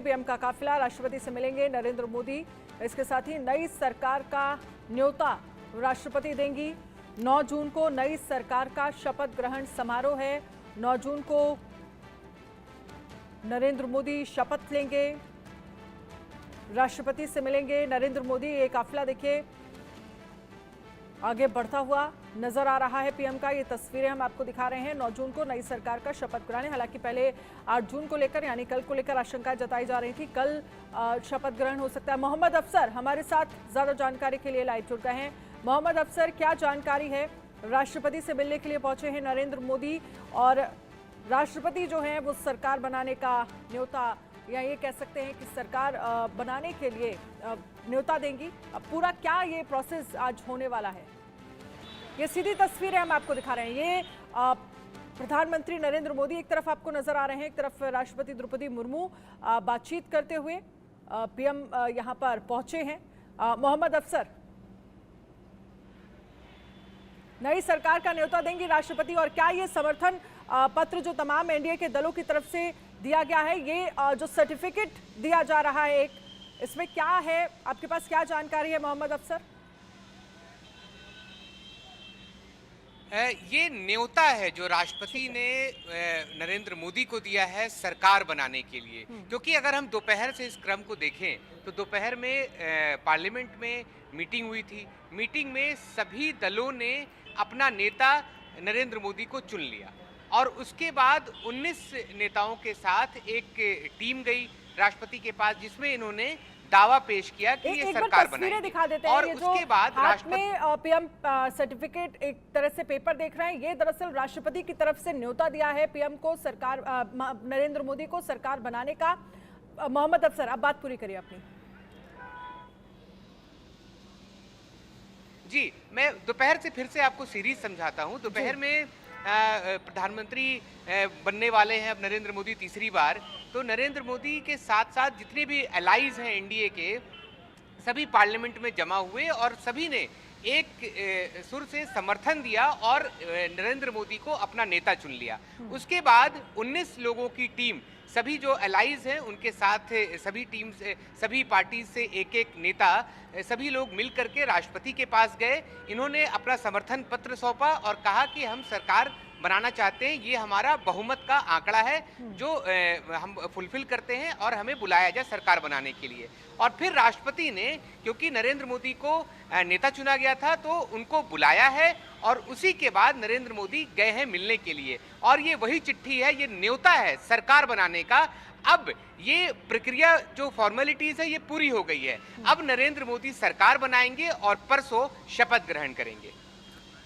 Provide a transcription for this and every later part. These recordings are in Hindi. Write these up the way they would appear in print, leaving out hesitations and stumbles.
पीएम का काफिला राष्ट्रपति से मिलेंगे नरेंद्र मोदी। इसके साथ ही नई सरकार का न्योता राष्ट्रपति देंगी। 9 जून को नई सरकार का शपथ ग्रहण समारोह है। 9 जून को नरेंद्र मोदी शपथ लेंगे, राष्ट्रपति से मिलेंगे नरेंद्र मोदी। ये काफिला देखिए आगे बढ़ता हुआ नजर आ रहा है पीएम का। ये तस्वीरें हम आपको दिखा रहे हैं। 9 जून को नई सरकार का शपथ ग्रहण है। हालांकि पहले 8 जून को लेकर यानी कल को लेकर आशंकाएं जताई जा रही थी, कल शपथ ग्रहण हो सकता है। मोहम्मद अफसर हमारे साथ ज्यादा जानकारी के लिए लाइव जुड़ गए हैं। मोहम्मद अफसर, क्या जानकारी है? राष्ट्रपति से मिलने के लिए पहुंचे हैं नरेंद्र मोदी और राष्ट्रपति जो है वो सरकार बनाने का न्योता या ये कह सकते हैं कि सरकार बनाने के लिए न्योता देंगी। अब पूरा क्या ये प्रोसेस आज होने वाला है, ये सीधी तस्वीरें हम आपको दिखा रहे हैं। ये प्रधानमंत्री नरेंद्र मोदी एक तरफ आपको नजर आ रहे हैं, एक तरफ राष्ट्रपति द्रौपदी मुर्मू बातचीत करते हुए पीएम यहां पर पहुंचे हैं। मोहम्मद अफसर, नई सरकार का न्योता देंगी राष्ट्रपति और क्या ये समर्थन पत्र जो तमाम एनडीए के दलों की तरफ से दिया गया है, ये जो सर्टिफिकेट दिया जा रहा है एक, इसमें क्या है, आपके पास क्या जानकारी है मोहम्मद अफसर? ये न्योता है जो राष्ट्रपति ने नरेंद्र मोदी को दिया है सरकार बनाने के लिए। क्योंकि अगर हम दोपहर से इस क्रम को देखें तो दोपहर में पार्लियामेंट में मीटिंग हुई थी। मीटिंग में सभी दलों ने अपना नेता नरेंद्र मोदी को चुन लिया और उसके बाद 19 नेताओं के साथ एक टीम गई राष्ट्रपति के पास जिसमें इन्होंने दावा पेश किया कि ये सरकार बनाएंगे। दिखा देते हैं। और ये उसके बाद राष्ट्रपति में पीएम सर्टिफिकेट एक तरह से पेपर देख रहे हैं, ये दरअसल राष्ट्रपति की तरफ से न्योता दिया है पीएम को सरकार नरेंद्र मोदी को सरकार बनाने का। मोहम्मद अफसर, आप बात पूरी करिए अपनी। जी, मैं दोपहर से फिर से आपको सीरीज समझाता हूँ। दोपहर में प्रधानमंत्री बनने वाले हैं अब नरेंद्र मोदी तीसरी बार। तो नरेंद्र मोदी के साथ साथ जितने भी एलाइज हैं एनडीए के, सभी पार्लियामेंट में जमा हुए और सभी ने एक सुर से समर्थन दिया और नरेंद्र मोदी को अपना नेता चुन लिया। उसके बाद 19 लोगों की टीम, सभी जो एलाइज हैं उनके साथ सभी टीम से, सभी पार्टी से एक एक नेता, सभी लोग मिल करके राष्ट्रपति के पास गए। इन्होंने अपना समर्थन पत्र सौंपा और कहा कि हम सरकार बनाना चाहते हैं, ये हमारा बहुमत का आंकड़ा है जो हम फुलफिल करते हैं और हमें बुलाया जाए सरकार बनाने के लिए। और फिर राष्ट्रपति ने, क्योंकि नरेंद्र मोदी को नेता चुना गया था, तो उनको बुलाया है और उसी के बाद नरेंद्र मोदी गए हैं मिलने के लिए। और ये वही चिट्ठी है, ये न्योता है सरकार बनाने का। अब ये प्रक्रिया जो फॉर्मेलिटीज है ये पूरी हो गई है। अब नरेंद्र मोदी सरकार बनाएंगे और परसों शपथ ग्रहण करेंगे।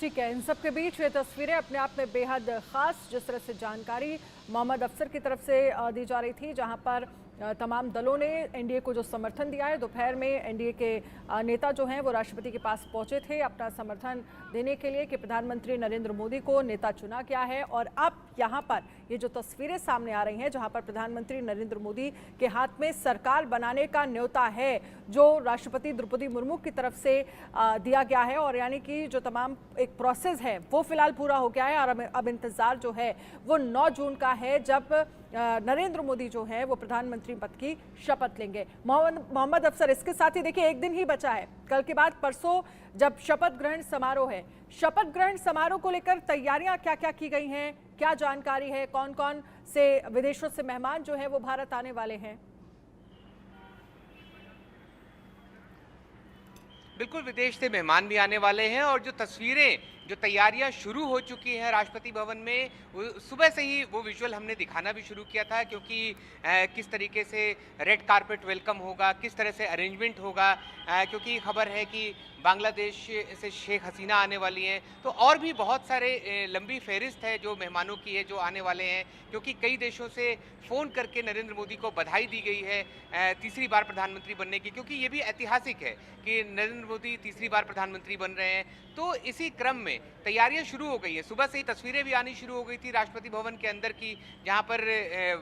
ठीक है, इन सब के बीच ये तस्वीरें अपने आप में बेहद खास, जिस तरह से जानकारी मोहम्मद अफसर की तरफ से दी जा रही थी, जहां पर तमाम दलों ने एनडीए को जो समर्थन दिया है। दोपहर में एनडीए के नेता जो हैं वो राष्ट्रपति के पास पहुंचे थे अपना समर्थन देने के लिए कि प्रधानमंत्री नरेंद्र मोदी को नेता चुना गया है। और अब यहाँ पर ये जो तस्वीरें सामने आ रही हैं जहाँ पर प्रधानमंत्री नरेंद्र मोदी के हाथ में सरकार बनाने का न्योता है जो राष्ट्रपति द्रौपदी मुर्मू की तरफ से दिया गया है, और यानी कि जो तमाम एक प्रोसेस है वो फिलहाल पूरा हो गया है और अब इंतजार जो है वो 9 जून का है जब नरेंद्र मोदी जो है वो प्रधानमंत्री पद की शपथ लेंगे। मोहम्मद अफसर, इसके साथ ही देखिए एक दिन ही बचा है, कल के बाद परसों जब शपथ ग्रहण समारोह है। शपथ ग्रहण समारोह को लेकर तैयारियां क्या क्या की गई हैं, क्या जानकारी है? कौन कौन से विदेशों से मेहमान जो है वो भारत आने वाले हैं? बिल्कुल, विदेश से मेहमान भी आने वाले हैं और जो तस्वीरें, जो तैयारियां शुरू हो चुकी हैं राष्ट्रपति भवन में, सुबह से ही वो विजुअल हमने दिखाना भी शुरू किया था। क्योंकि किस तरीके से रेड कारपेट वेलकम होगा, किस तरह से अरेंजमेंट होगा, क्योंकि खबर है कि बांग्लादेश से शेख हसीना आने वाली हैं। तो और भी बहुत सारे लंबी फहरिस्त है जो मेहमानों की है जो आने वाले हैं। क्योंकि कई देशों से फ़ोन करके नरेंद्र मोदी को बधाई दी गई है तीसरी बार प्रधानमंत्री बनने की, क्योंकि ये भी ऐतिहासिक है कि नरेंद्र मोदी तीसरी बार प्रधानमंत्री बन रहे हैं। तो इसी क्रम में तैयारियां शुरू हो गई है। सुबह से ही तस्वीरें भी आनी शुरू हो गई थी राष्ट्रपति भवन के अंदर की, जहां पर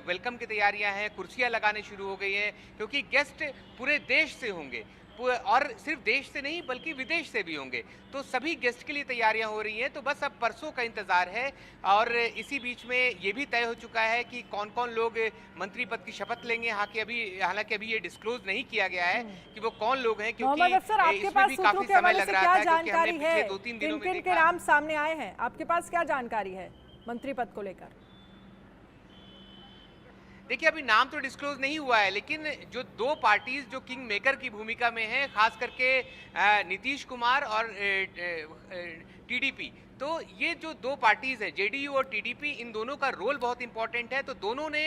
वेलकम की तैयारियां हैं, कुर्सियां लगाने शुरू हो गई हैं। क्योंकि गेस्ट पूरे देश से होंगे, और सिर्फ देश से नहीं बल्कि विदेश से भी होंगे। तो सभी गेस्ट के लिए तैयारियां हो रही हैं, तो बस अब परसों का इंतजार है। और इसी बीच में ये भी तय हो चुका है कि कौन कौन लोग मंत्री पद की शपथ लेंगे। हालांकि अभी ये डिस्क्लोज नहीं किया गया है कि वो कौन लोग हैं, क्योंकि मोहम्मद अफसर, आपके इसमें पास भी सूत्रों काफी के समय हवाले लग से रहा क्या था, क्योंकि हमने जानकारी है? पिछले 2-3 दिनों में किन के देखा। नाम सामने आए हैं? आपके पास क्या जानकारी है मंत्री पद को लेकर? देखिए, अभी नाम तो डिस्क्लोज नहीं हुआ है, लेकिन जो दो पार्टीज जो किंग मेकर की भूमिका में हैं, खास करके नीतीश कुमार और टीडीपी, तो ये जो दो पार्टीज हैं, जेडीयू और टीडीपी, इन दोनों का रोल बहुत इंपॉर्टेंट है। तो दोनों ने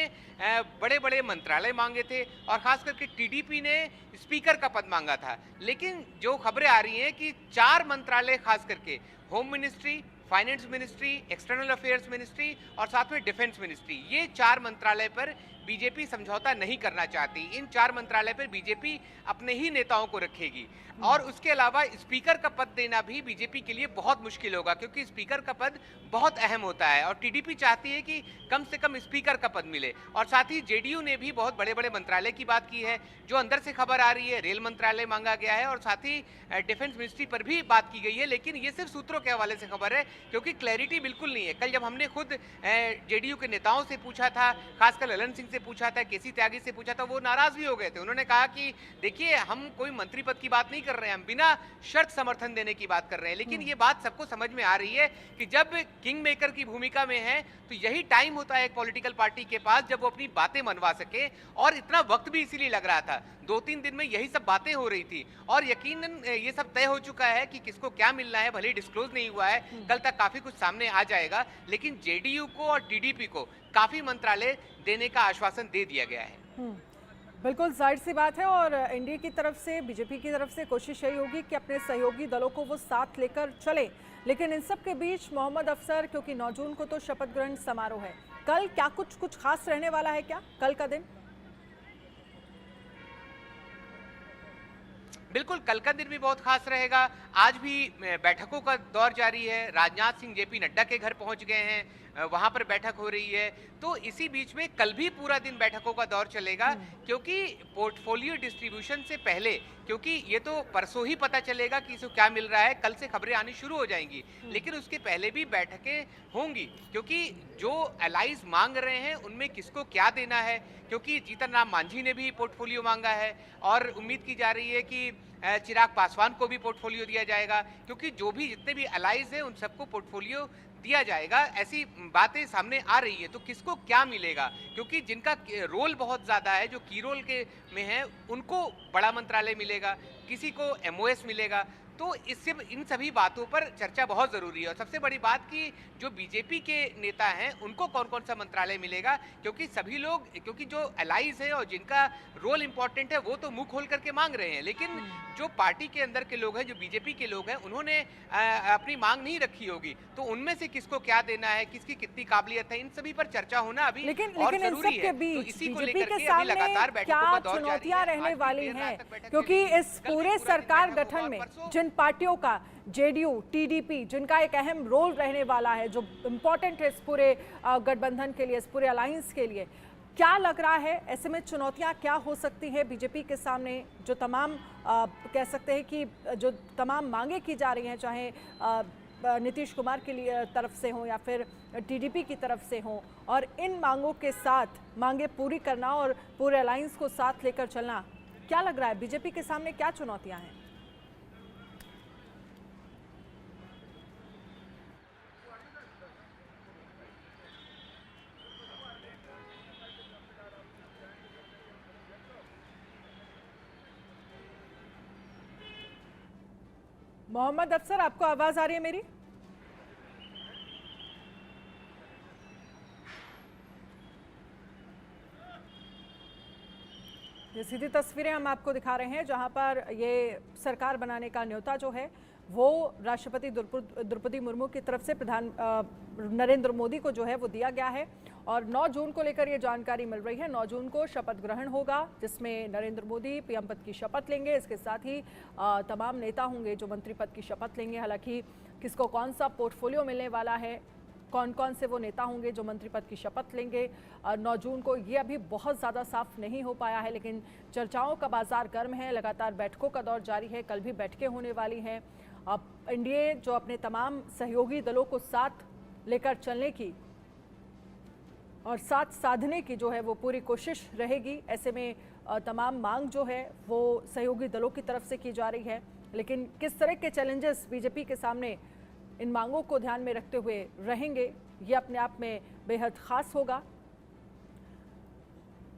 बड़े बड़े मंत्रालय मांगे थे, और खास करके टीडीपी ने स्पीकर का पद मांगा था। लेकिन जो खबरें आ रही हैं कि 4 मंत्रालय, खास करके home ministry, finance ministry, external affairs ministry और साथ में डिफेंस मिनिस्ट्री, ये 4 मंत्रालय पर बीजेपी समझौता नहीं करना चाहती। इन 4 मंत्रालय पर बीजेपी अपने ही नेताओं को रखेगी। और उसके अलावा स्पीकर का पद देना भी बीजेपी के लिए बहुत मुश्किल होगा, क्योंकि स्पीकर का पद बहुत अहम होता है, और टीडीपी चाहती है कि कम से कम स्पीकर का पद मिले। और साथ ही जेडीयू ने भी बहुत बड़े बड़े मंत्रालय की बात की है। जो अंदर से खबर आ रही है, रेल मंत्रालय मांगा गया है, और साथ ही डिफेंस मिनिस्ट्री पर भी बात की गई है। लेकिन ये सिर्फ सूत्रों के हवाले से खबर है, क्योंकि क्लैरिटी बिल्कुल नहीं है। कल जब हमने खुद जेडीयू के नेताओं से पूछा था, खासकर ललन सिंह से पूछा था, केसी त्यागी से पूछा था, वो नाराज भी हो गए थे। उन्होंने कहा कि देखिए, हम कोई मंत्री पद की बात नहीं कर रहे हैं, हम बिना शर्त समर्थन देने की बात कर रहे हैं। लेकिन ये बात सबको समझ में आ रही है कि जब किंग मेकर की भूमिका में है, तो यही टाइम होता है एक पॉलिटिकल पार्टी के पास जब वो अपनी बातें मनवा सके। और इतना वक्त भी इसीलिए लग रहा था, 2-3 दिन में यही सब बातें हो रही थी। और यकीनन ये सब तय हो चुका है कि किसको क्या मिलना है, भले ही डिस्क्लोज नहीं हुआ है, कल तक काफी कुछ सामने आ जाएगा। लेकिन जेडीयू को और टीडीपी को काफी मंत्रालय देने का आश्वासन दे दिया गया है। बिल्कुल जाहिर सी बात है, और एनडीए की तरफ से, बीजेपी की तरफ से कोशिश यही होगी कि अपने सहयोगी दलों को वो साथ लेकर चले। लेकिन इन सब के बीच मोहम्मद अफसर, क्योंकि 9 जून को तो शपथ ग्रहण समारोह है, कल क्या कुछ खास रहने वाला है क्या कल का दिन? बिल्कुल, कल का दिन भी बहुत खास रहेगा। आज भी बैठकों का दौर जारी है। राजनाथ सिंह जेपी नड्डा के घर पहुंच गए हैं, वहां पर बैठक हो रही है। तो इसी बीच में कल भी पूरा दिन बैठकों का दौर चलेगा, क्योंकि पोर्टफोलियो डिस्ट्रीब्यूशन से पहले, क्योंकि ये तो परसों ही पता चलेगा कि इसको क्या मिल रहा है, कल से खबरें आनी शुरू हो जाएंगी। लेकिन उसके पहले भी बैठकें होंगी, क्योंकि जो एलाइज मांग रहे हैं उनमें किसको क्या देना है। क्योंकि जीतन राम मांझी ने भी पोर्टफोलियो मांगा है, और उम्मीद की जा रही है कि चिराग पासवान को भी पोर्टफोलियो दिया जाएगा, क्योंकि जो भी जितने भी एलाइज हैं उन सबको पोर्टफोलियो दिया जाएगा। ऐसी बातें सामने आ रही है। तो किसको क्या मिलेगा, क्योंकि जिनका रोल बहुत ज्यादा है, जो की रोल के में है, उनको बड़ा मंत्रालय मिलेगा, किसी को एमओएस मिलेगा। तो इससे इन सभी बातों पर चर्चा बहुत जरूरी है। और सबसे बड़ी बात कि जो बीजेपी के नेता हैं उनको कौन कौन सा मंत्रालय मिलेगा, क्योंकि सभी लोग, क्योंकि जो एलाइज है और जिनका रोल इंपॉर्टेंट है, वो तो मुंह खोल करके मांग रहे हैं। लेकिन जो पार्टी के अंदर के लोग हैं, जो बीजेपी के लोग हैं, उन्होंने अपनी मांग नहीं रखी होगी। तो उनमें से किसको क्या देना है, किसकी कितनी काबिलियत है, इन सभी पर चर्चा होना अभी और जरूरी है। तो इसी को लेकर के अभी लगातार बैठकों का दौर जारी है। रहने वाली हैं, क्योंकि इस पूरे सरकार गठन में जिन पार्टियों का, जेडीयू, टीडीपी, जिनका एक अहम रोल रहने वाला है, जो इम्पोर्टेंट है इस पूरे गठबंधन के लिए, इस पूरे अलायंस के लिए, क्या लग रहा है ऐसे में चुनौतियां क्या हो सकती है बीजेपी के सामने? जो तमाम कह सकते हैं कि जो तमाम मांगे की जा रही हैं, चाहे नीतीश कुमार के लिए तरफ से हो या फिर टीडीपी की तरफ से हो, और इन मांगों के साथ मांगे पूरी करना और पूरे अलायंस को साथ लेकर चलना, क्या लग रहा है बीजेपी के सामने क्या चुनौतियां हैं? मोहम्मद अफसर, आपको आवाज आ रही है मेरी? ये सीधी तस्वीरें हम आपको दिखा रहे हैं, जहां पर ये सरकार बनाने का न्योता जो है वो राष्ट्रपति द्रौपदी मुर्मू की तरफ से नरेंद्र मोदी को जो है वो दिया गया है। और 9 जून को लेकर ये जानकारी मिल रही है। 9 जून को शपथ ग्रहण होगा, जिसमें नरेंद्र मोदी पीएम पद की शपथ लेंगे। इसके साथ ही तमाम नेता होंगे जो मंत्री पद की शपथ लेंगे। हालांकि किसको कौन सा पोर्टफोलियो मिलने वाला है, कौन कौन से वो नेता होंगे जो मंत्री पद की शपथ लेंगे 9 जून को, ये अभी बहुत ज़्यादा साफ नहीं हो पाया है। लेकिन चर्चाओं का बाजार गर्म है, लगातार बैठकों का दौर जारी है, कल भी बैठकें होने वाली हैं। अब एनडीए जो अपने तमाम सहयोगी दलों को साथ लेकर चलने की और साथ साधने की जो है वो पूरी कोशिश रहेगी। ऐसे में तमाम मांग जो है वो सहयोगी दलों की तरफ से की जा रही है। लेकिन किस तरह के चैलेंजेस बीजेपी के सामने इन मांगों को ध्यान में रखते हुए रहेंगे, ये अपने आप में बेहद खास होगा।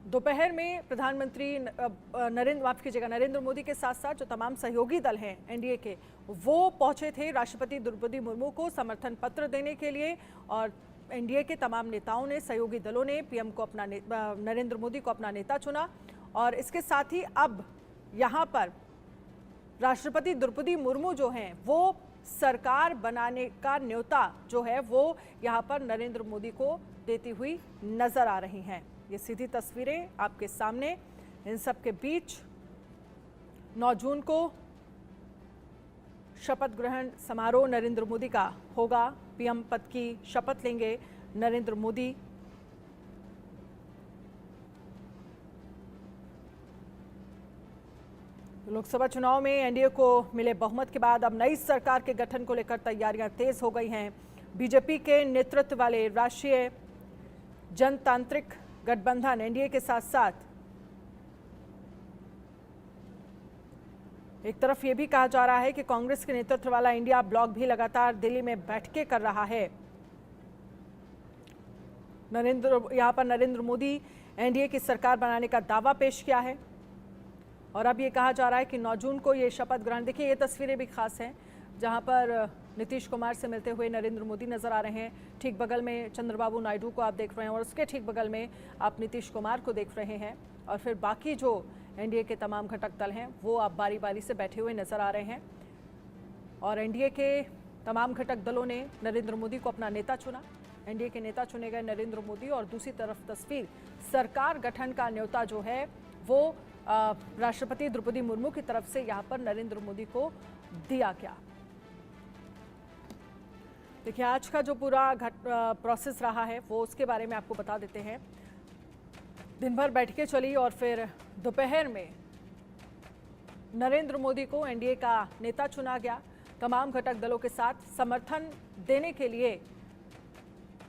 दोपहर में प्रधानमंत्री नरेंद्र मोदी के साथ साथ जो तमाम सहयोगी दल हैं एनडीए के, वो पहुंचे थे राष्ट्रपति द्रौपदी मुर्मू को समर्थन पत्र देने के लिए। और एनडीए के तमाम नेताओं ने, सहयोगी दलों ने पीएम को नरेंद्र मोदी को अपना नेता चुना। और इसके साथ ही अब यहाँ पर राष्ट्रपति द्रौपदी मुर्मू जो हैं वो सरकार बनाने का न्योता जो है वो यहाँ पर नरेंद्र मोदी को देती हुई नजर आ रही हैं। ये सीधी तस्वीरें आपके सामने। इन सब के बीच 9 जून को शपथ ग्रहण समारोह नरेंद्र मोदी का होगा। पीएम पद की शपथ लेंगे नरेंद्र मोदी। लोकसभा चुनाव में एनडीए को मिले बहुमत के बाद अब नई सरकार के गठन को लेकर तैयारियां तेज हो गई हैं। बीजेपी के नेतृत्व वाले राष्ट्रीय जनतांत्रिक गठबंधन एनडीए के साथ साथ एक तरफ ये भी कहा जा रहा है कि कांग्रेस के नेतृत्व वाला इंडिया ब्लॉक भी लगातार दिल्ली में बैठकें कर रहा है। यहाँ पर नरेंद्र मोदी एनडीए की सरकार बनाने का दावा पेश किया है। और अब ये कहा जा रहा है कि 9 जून को ये शपथ ग्रहण, देखिए ये तस्वीरें भी खास हैं जहां पर नीतीश कुमार से मिलते हुए नरेंद्र मोदी नजर आ रहे हैं। ठीक बगल में चंद्रबाबू नायडू को आप देख रहे हैं और उसके ठीक बगल में आप नीतीश कुमार को देख रहे हैं। और फिर बाकी जो एनडीए के तमाम घटक दल हैं वो आप बारी बारी से बैठे हुए नजर आ रहे हैं। और एनडीए के तमाम घटक दलों ने नरेंद्र मोदी को अपना नेता चुना। एनडीए के नेता चुने गए नरेंद्र मोदी। और दूसरी तरफ तस्वीर सरकार गठन का न्योता जो है वो राष्ट्रपति द्रौपदी मुर्मू की तरफ से यहाँ पर नरेंद्र मोदी को दिया गया। देखिए आज का जो पूरा प्रोसेस रहा है वो उसके बारे में आपको बता देते हैं। दिन भर बैठकें चली और फिर दोपहर में नरेंद्र मोदी को एनडीए का नेता चुना गया। तमाम घटक दलों के साथ समर्थन देने के लिए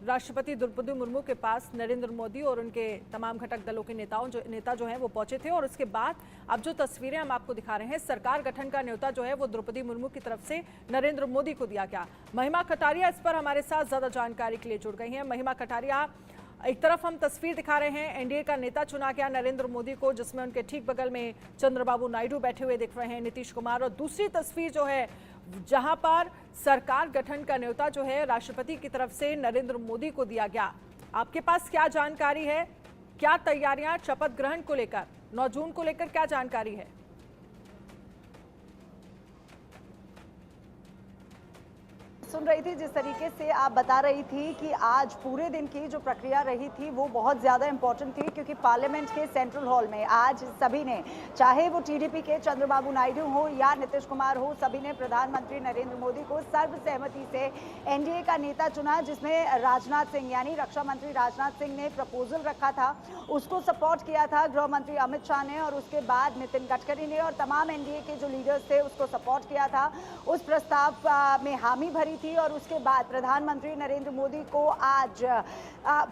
राष्ट्रपति द्रौपदी मुर्मू के पास नरेंद्र मोदी और उनके तमाम घटक दलों के नेता जो हैं वो पहुंचे थे। और उसके बाद अब जो तस्वीरें हम आपको दिखा रहे हैं, सरकार गठन का न्योता जो है वो द्रौपदी मुर्मू की तरफ से नरेंद्र मोदी को दिया गया। महिमा कटारिया इस पर हमारे साथ ज्यादा जानकारी के लिए जुड़ गई हैं। महिमा कटारिया, एक तरफ हम तस्वीर दिखा रहे हैं एनडीए का नेता चुना गया नरेंद्र मोदी को, जिसमें उनके ठीक बगल में चंद्रबाबू नायडू बैठे हुए दिख रहे हैं, नीतीश कुमार। और दूसरी तस्वीर जो है जहां पर सरकार गठन का न्योता जो है राष्ट्रपति की तरफ से नरेंद्र मोदी को दिया गया। आपके पास क्या जानकारी है, क्या तैयारियां शपथ ग्रहण को लेकर, 9 जून को लेकर क्या जानकारी है? सुन रही थी जिस तरीके से आप बता रही थी कि आज पूरे दिन की जो प्रक्रिया रही थी वो बहुत ज़्यादा इम्पोर्टेंट थी, क्योंकि पार्लियामेंट के सेंट्रल हॉल में आज सभी ने, चाहे वो टीडीपी के चंद्रबाबू नायडू हो या नीतीश कुमार हो, सभी ने प्रधानमंत्री नरेंद्र मोदी को सर्वसहमति से एनडीए का नेता चुना, जिसमें राजनाथ सिंह यानी रक्षा मंत्री राजनाथ सिंह ने प्रपोजल रखा था, उसको सपोर्ट किया था गृह मंत्री अमित शाह ने, और उसके बाद नितिन गडकरी ने और तमाम एनडीए के जो लीडर्स थे उसको सपोर्ट किया था। उस प्रस्ताव में हामी भरी थी और उसके बाद प्रधानमंत्री नरेंद्र मोदी को आज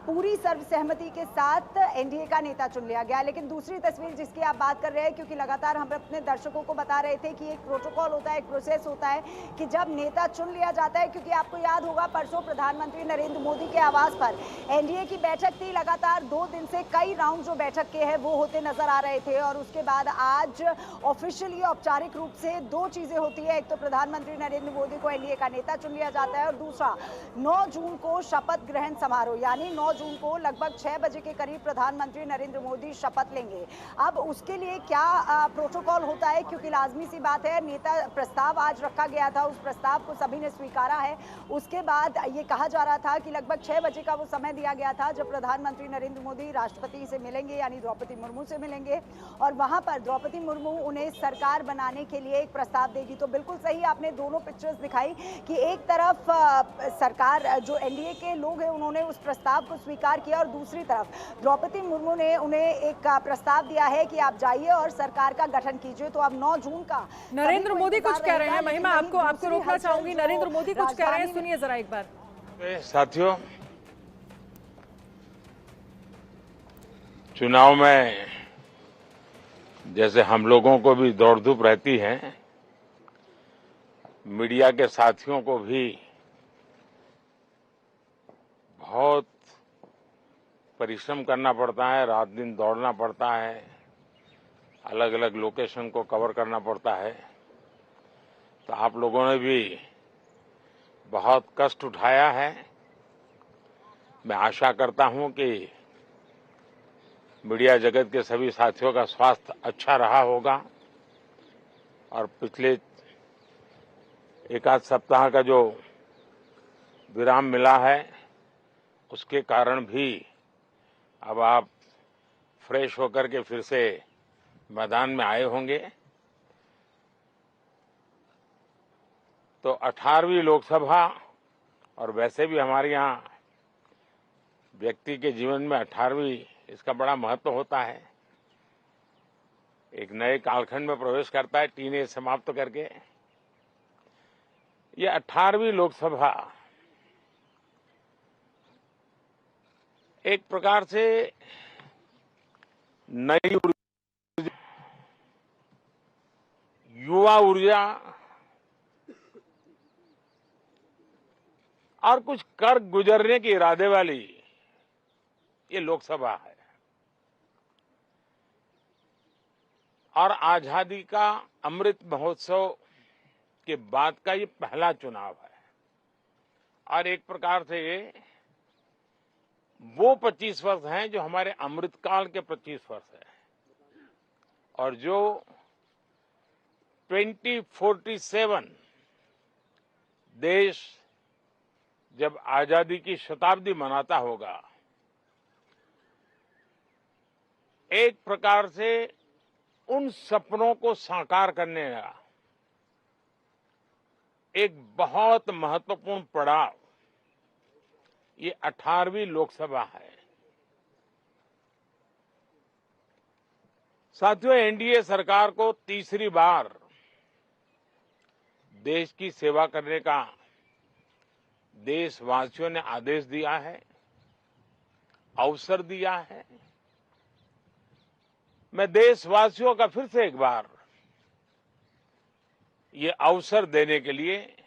पूरी सर्वसहमति के साथ एनडीए का नेता चुन लिया गया। लेकिन दूसरी तस्वीर जिसकी आप बात कर रहे हैं, क्योंकि लगातार हम अपने दर्शकों को बता रहे थे कि एक प्रोटोकॉल होता है, एक प्रोसेस होता है कि जब नेता चुन लिया जाता है, क्योंकि आपको याद होगा परसों प्रधानमंत्री नरेंद्र मोदी के आवास पर एनडीए की बैठक थी। लगातार 2 दिन से कई राउंड जो बैठक के हैं वो होते नजर आ रहे थे और उसके बाद आज ऑफिशियली औपचारिक रूप से 2 चीजें होती है। एक तो प्रधानमंत्री नरेंद्र मोदी को एनडीए का नेता चुन लिया जाता है और दूसरा 9 जून को शपथ ग्रहण समारोह, यानी 9 जून को लगभग 6 बजे के करीब प्रधानमंत्री नरेंद्र मोदी शपथ लेंगे। अब उसके लिए क्या प्रोटोकॉल होता है, क्योंकि लाजमी सी बात है नेता प्रस्ताव आज रखा गया था, उस प्रस्ताव को सभी ने स्वीकारा है। उसके बाद ये कहा जा रहा था कि लगभग 6 बजे का वो समय दिया गया था जब प्रधानमंत्री नरेंद्र मोदी राष्ट्रपति से मिलेंगे यानी द्रौपदी मुर्मू से मिलेंगे और वहां पर द्रौपदी मुर्मू उन्हें सरकार बनाने के लिए एक प्रस्ताव देगी। तो बिल्कुल सही आपने दोनों पिक्चर्स दिखाई कि एक तरफ सरकार जो एनडीए के लोग हैं उन्होंने उस प्रस्ताव को स्वीकार किया और दूसरी तरफ द्रौपदी मुर्मू ने उन्हें एक प्रस्ताव दिया है कि आप जाइए और सरकार का गठन कीजिए। तो अब 9 जून का नरेंद्र मोदी कुछ कह रहे हैं। लेकिन महिमा, वहीं आपको दूसरी रोकना हलचल चाहूंगी। जो नरेंद्र मोदी कुछ कह रहे हैं, राजधानी में- सुनिए जरा एक बार। साथियों, चुनाव में जैसे हम लोगों को भी दौड़ धूप रहती है, मीडिया के साथियों को भी बहुत परिश्रम करना पड़ता है, रात दिन दौड़ना पड़ता है, अलग अलग लोकेशन को कवर करना पड़ता है। तो आप लोगों ने भी बहुत कष्ट उठाया है। मैं आशा करता हूं कि मीडिया जगत के सभी साथियों का स्वास्थ्य अच्छा रहा होगा और पिछले एक आध सप्ताह का जो विराम मिला है उसके कारण भी अब आप फ्रेश होकर के फिर से मैदान में आए होंगे। तो 18वीं लोकसभा, और वैसे भी हमारे यहाँ व्यक्ति के जीवन में 18वीं इसका बड़ा महत्व होता है। एक नए कालखंड में प्रवेश करता है, टीनेज समाप्त करके। ये 18वीं लोकसभा एक प्रकार से नई ऊर्जा, युवा ऊर्जा और कुछ कर गुजरने के इरादे वाली ये लोकसभा है। और आजादी का अमृत महोत्सव के बाद का ये पहला चुनाव है। और एक प्रकार से वो 25 वर्ष हैं जो हमारे अमृतकाल के 25 वर्ष हैं, और जो 2047 देश जब आजादी की शताब्दी मनाता होगा, एक प्रकार से उन सपनों को साकार करने का एक बहुत महत्वपूर्ण पड़ाव ये 18वीं लोकसभा है। साथियों, एनडीए सरकार को तीसरी बार देश की सेवा करने का देशवासियों ने आदेश दिया है, अवसर दिया है। मैं देशवासियों का फिर से एक बार ये अवसर देने के लिए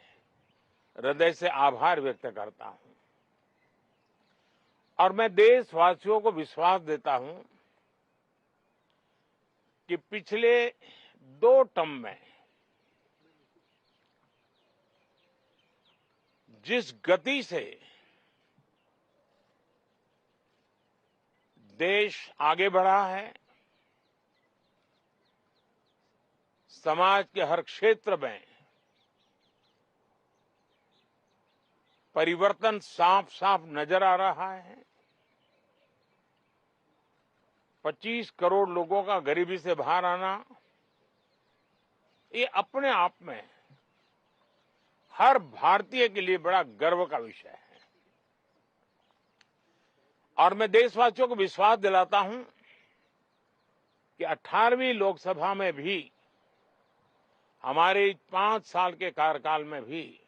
हृदय से आभार व्यक्त करता हूं। और मैं देशवासियों को विश्वास देता हूं कि पिछले 2 टर्म में जिस गति से देश आगे बढ़ा है, समाज के हर क्षेत्र में परिवर्तन साफ साफ नजर आ रहा है। 25 करोड़ लोगों का गरीबी से बाहर आना, ये अपने आप में हर भारतीय के लिए बड़ा गर्व का विषय है। और मैं देशवासियों को विश्वास दिलाता हूं कि 18वीं लोकसभा में भी, हमारे 5 साल के कार्यकाल में भी,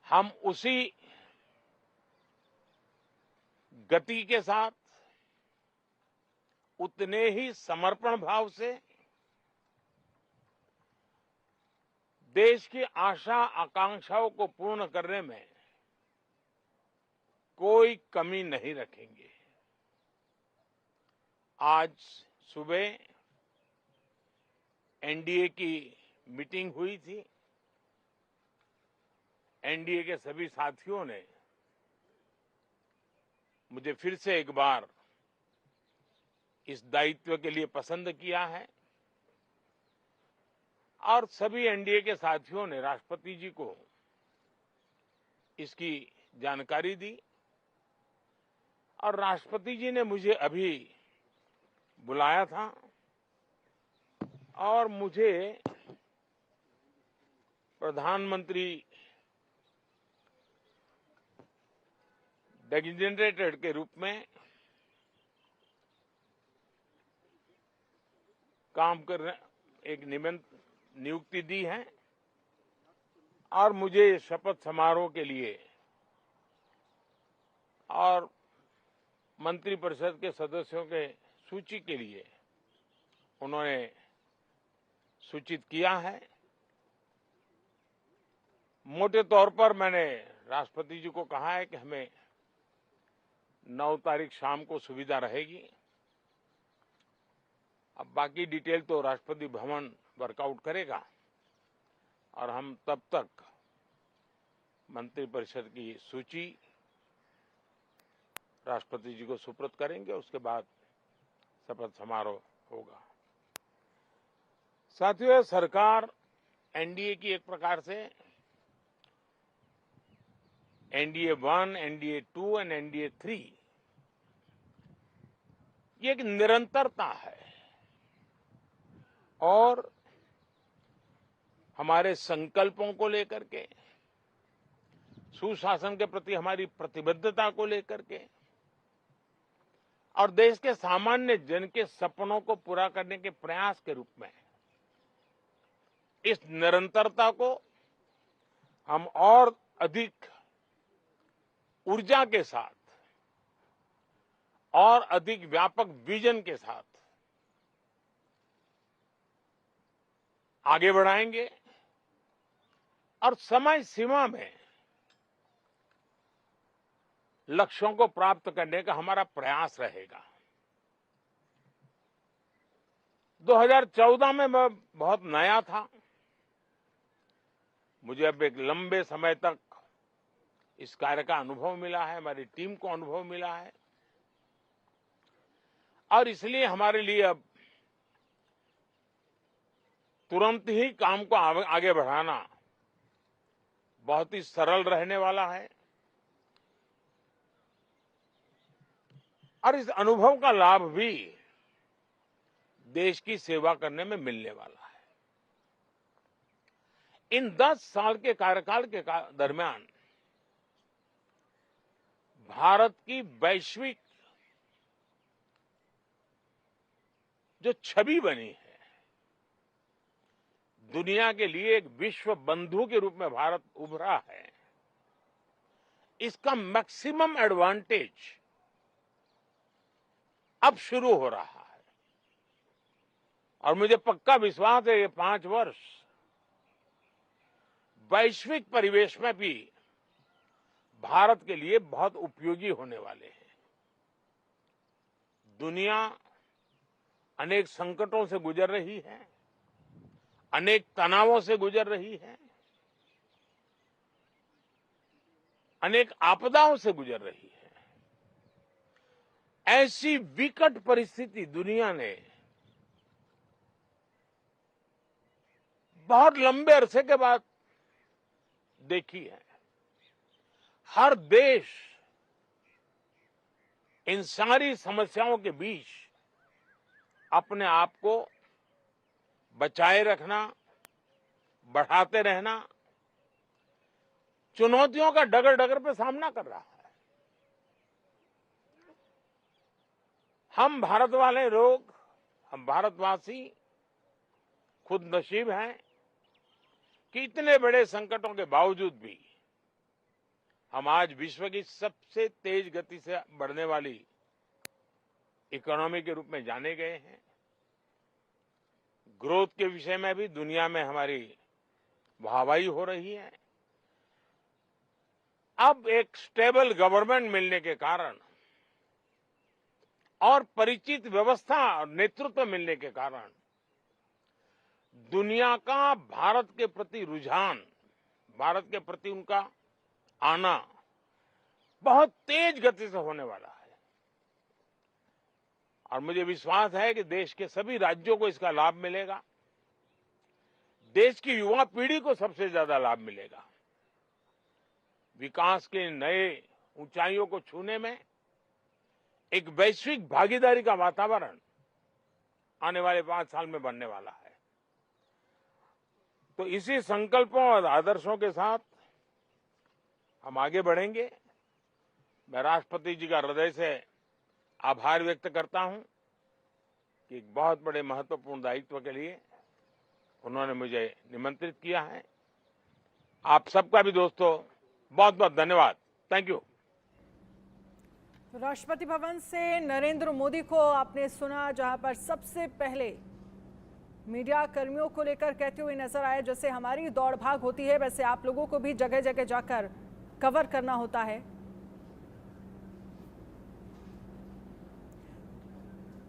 हम उसी गति के साथ, उतने ही समर्पण भाव से देश की आशा आकांक्षाओं को पूर्ण करने में कोई कमी नहीं रखेंगे। आज सुबह एनडीए की मीटिंग हुई थी। एनडीए के सभी साथियों ने मुझे फिर से एक बार इस दायित्व के लिए पसंद किया है, और सभी एनडीए के साथियों ने राष्ट्रपति जी को इसकी जानकारी दी। और राष्ट्रपति जी ने मुझे अभी बुलाया था और मुझे प्रधानमंत्री डेजिग्नेटेड के रूप में काम करने एक नियुक्ति दी है और मुझे शपथ समारोह के लिए और मंत्रिपरिषद के सदस्यों के सूची के लिए उन्होंने सूचित किया है। मोटे तौर पर मैंने राष्ट्रपति जी को कहा है कि हमें 9 तारीख शाम को सुविधा रहेगी। अब बाकी डिटेल तो राष्ट्रपति भवन वर्कआउट करेगा और हम तब तक मंत्रिपरिषद की सूची राष्ट्रपति जी को सुपुर्द करेंगे। उसके बाद शपथ समारोह होगा। साथियों, सरकार एनडीए की एक प्रकार से एनडीए 1, एनडीए 2 और एनडीए 3 ये एक निरंतरता है और हमारे संकल्पों को लेकर के, सुशासन के प्रति हमारी प्रतिबद्धता को लेकर के और देश के सामान्य जन के सपनों को पूरा करने के प्रयास के रूप में इस निरंतरता को हम और अधिक ऊर्जा के साथ और अधिक व्यापक विजन के साथ आगे बढ़ाएंगे और समय सीमा में लक्ष्यों को प्राप्त करने का हमारा प्रयास रहेगा। 2014 में मैं बहुत नया था। मुझे अब एक लंबे समय तक इस कार्य का अनुभव मिला है, हमारी टीम को अनुभव मिला है और इसलिए हमारे लिए अब तुरंत ही काम को आगे बढ़ाना बहुत ही सरल रहने वाला है और इस अनुभव का लाभ भी देश की सेवा करने में मिलने वाला है। इन 10 साल के कार्यकाल के दरमियान भारत की वैश्विक जो छवि बनी है, दुनिया के लिए एक विश्व बंधु के रूप में भारत उभरा है, इसका मैक्सिमम एडवांटेज अब शुरू हो रहा है और मुझे पक्का विश्वास है ये 5 वर्ष वैश्विक परिवेश में भी भारत के लिए बहुत उपयोगी होने वाले हैं। दुनिया अनेक संकटों से गुजर रही है, अनेक तनावों से गुजर रही है, अनेक आपदाओं से गुजर रही है। ऐसी विकट परिस्थिति दुनिया ने बहुत लंबे अरसे के बाद देखी है। हर देश इन सारी समस्याओं के बीच अपने आप को बचाए रखना, बढ़ाते रहना, चुनौतियों का डगर डगर पे सामना कर रहा है। हम भारत वाले लोग, हम भारतवासी खुद नसीब हैं कि इतने बड़े संकटों के बावजूद भी हम आज विश्व की सबसे तेज गति से बढ़ने वाली इकोनॉमी के रूप में जाने गए हैं। ग्रोथ के विषय में भी दुनिया में हमारी वाहवाही हो रही है। अब एक स्टेबल गवर्नमेंट मिलने के कारण और परिचित व्यवस्था और नेतृत्व मिलने के कारण दुनिया का भारत के प्रति रुझान, भारत के प्रति उनका आना बहुत तेज गति से होने वाला है और मुझे विश्वास है कि देश के सभी राज्यों को इसका लाभ मिलेगा। देश की युवा पीढ़ी को सबसे ज्यादा लाभ मिलेगा। विकास के नए ऊंचाइयों को छूने में एक वैश्विक भागीदारी का वातावरण आने वाले 5 साल में बनने वाला है। तो इसी संकल्पों और आदर्शों के साथ हम आगे बढ़ेंगे। मैं राष्ट्रपति जी का हृदय से आभार व्यक्त करता हूं कि एक बहुत बड़े महत्वपूर्ण दायित्व के लिए उन्होंने मुझे निमंत्रित किया है। आप सबका भी दोस्तों बहुत बहुत धन्यवाद। Thank you. राष्ट्रपति भवन से नरेंद्र मोदी को आपने सुना, जहां पर सबसे पहले मीडिया कर्मियों को लेकर कहते हुए नजर आए, जैसे हमारी दौड़ भाग होती है वैसे आप लोगों को भी जगह जगह जाकर कवर करना होता है।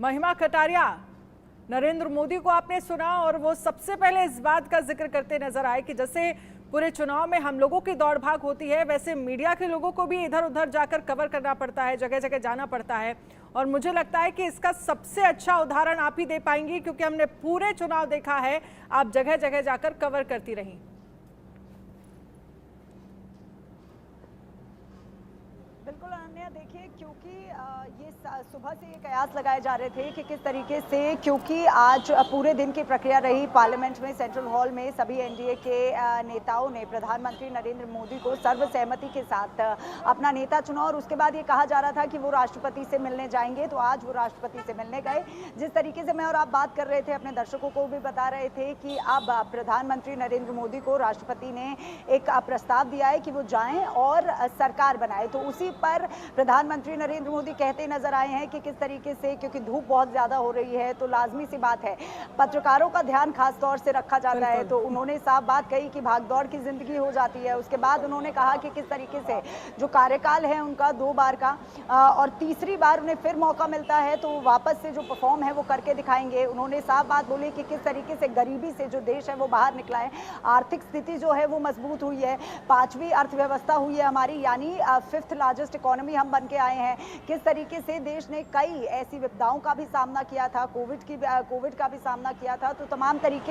महिमा कटारिया, नरेंद्र मोदी को आपने सुना और वो सबसे पहले इस बात का जिक्र करते नजर आए कि जैसे पूरे चुनाव में हम लोगों की दौड़ भाग होती है वैसे मीडिया के लोगों को भी इधर उधर जाकर कवर करना पड़ता है, जगह जगह जाना पड़ता है। और मुझे लगता है कि इसका सबसे अच्छा उदाहरण आप ही दे पाएंगी, क्योंकि हमने पूरे चुनाव देखा है आप जगह जगह जाकर कवर करती रही। बिल्कुल अनन्या, देखिए क्योंकि ये सुबह से ये कयास लगाए जा रहे थे कि किस तरीके से, क्योंकि आज पूरे दिन की प्रक्रिया रही पार्लियामेंट में, सेंट्रल हॉल में सभी एनडीए के नेताओं ने प्रधानमंत्री नरेंद्र मोदी को सर्वसहमति के साथ अपना नेता चुना और उसके बाद ये कहा जा रहा था कि वो राष्ट्रपति से मिलने जाएंगे। तो आज वो राष्ट्रपति से मिलने गए। जिस तरीके से मैं और आप बात कर रहे थे, अपने दर्शकों को भी बता रहे थे कि अब प्रधानमंत्री नरेंद्र मोदी को राष्ट्रपति ने एक प्रस्ताव दिया है कि वो जाएं और सरकार बनाए। तो उसी पर प्रधानमंत्री नरेंद्र मोदी कहते नजर आए हैं कि किस तरीके से, क्योंकि धूप बहुत ज्यादा हो रही है तो लाजमी सी बात है पत्रकारों का ध्यान खास तौर से रखा जाता है। तो उन्होंने साफ बात कही कि भागदौड़ की जिंदगी हो जाती है। उसके बाद उन्होंने कहा कि किस तरीके से जो कार्यकाल है उनका 2 बार का और तीसरी बार उन्हें फिर मौका मिलता है तो वापस से जो परफॉर्म है वो करके दिखाएंगे। उन्होंने साफ बात बोली कि किस तरीके से गरीबी से जो देश है वो बाहर निकला है, आर्थिक स्थिति जो है वो मजबूत हुई है, 5वीं अर्थव्यवस्था हुई है हमारी, यानी 5th लार्जेस्ट इकोनॉमी हम बन के आए हैं। किस तरीके से देश ने कई ऐसी विपदाओं का भी सामना किया था, कोविड का भी सामना किया था। तो तमाम तरीके